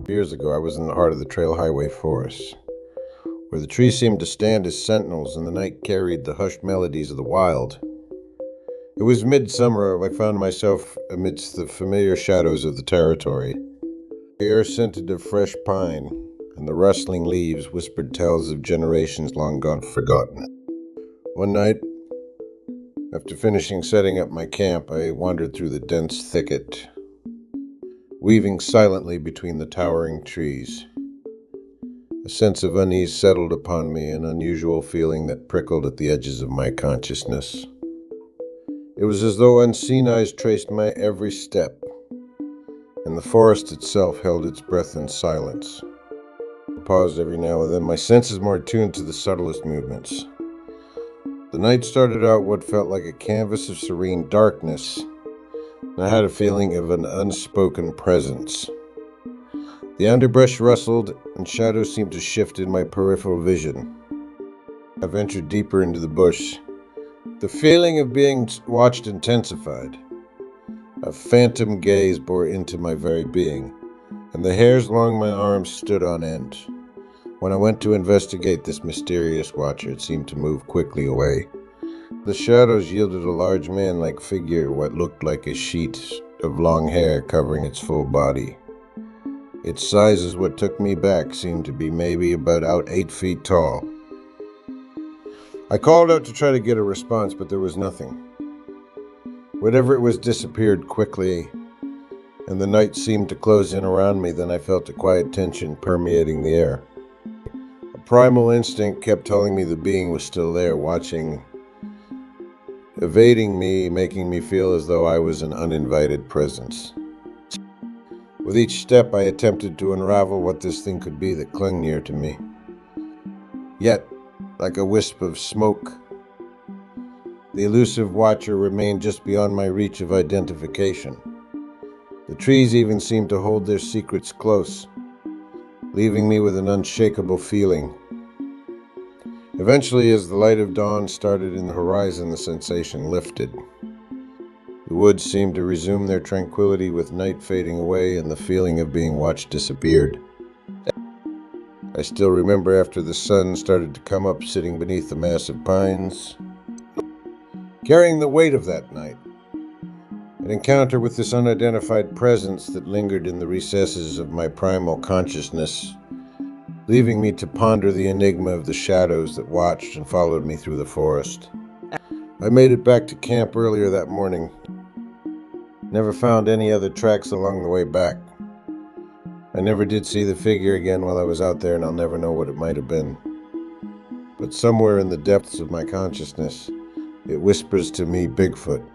Years ago, I was in the heart of the Trail Highway forest, where the trees seemed to stand as sentinels and the night carried the hushed melodies of the wild. It was midsummer. I found myself amidst the familiar shadows of the territory. The air scented of fresh pine, and the rustling leaves whispered tales of generations long gone forgotten. One night, after finishing setting up my camp, I wandered through the dense thicket, weaving silently between the towering trees. A sense of unease settled upon me, an unusual feeling that prickled at the edges of my consciousness. It was as though unseen eyes traced my every step, and the forest itself held its breath in silence. I paused every now and then, my senses more attuned to the subtlest movements. The night started out what felt like a canvas of serene darkness, and I had a feeling of an unspoken presence. The underbrush rustled, and shadows seemed to shift in my peripheral vision. I ventured deeper into the bush. The feeling of being watched intensified. A phantom gaze bore into my very being, and the hairs along my arms stood on end. When I went to investigate this mysterious watcher, it seemed to move quickly away. The shadows yielded a large man-like figure, what looked like a sheet of long hair covering its full body. Its size is what took me back, seemed to be maybe about 8 feet tall. I called out to try to get a response, but there was nothing. Whatever it was disappeared quickly, and the night seemed to close in around me. Then I felt a quiet tension permeating the air. A primal instinct kept telling me the being was still there, watching, evading me, making me feel as though I was an uninvited presence. With each step, I attempted to unravel what this thing could be that clung near to me. Yet, like a wisp of smoke, the elusive watcher remained just beyond my reach of identification. The trees even seemed to hold their secrets close, leaving me with an unshakable feeling. Eventually, as the light of dawn started in the horizon, the sensation lifted. The woods seemed to resume their tranquility with night fading away, and the feeling of being watched disappeared. I still remember after the sun started to come up, sitting beneath the massive pines, carrying the weight of that night. An encounter with this unidentified presence that lingered in the recesses of my primal consciousness, leaving me to ponder the enigma of the shadows that watched and followed me through the forest. I made it back to camp earlier that morning. Never found any other tracks along the way back. I never did see the figure again while I was out there, and I'll never know what it might have been. But somewhere in the depths of my consciousness, it whispers to me, Bigfoot.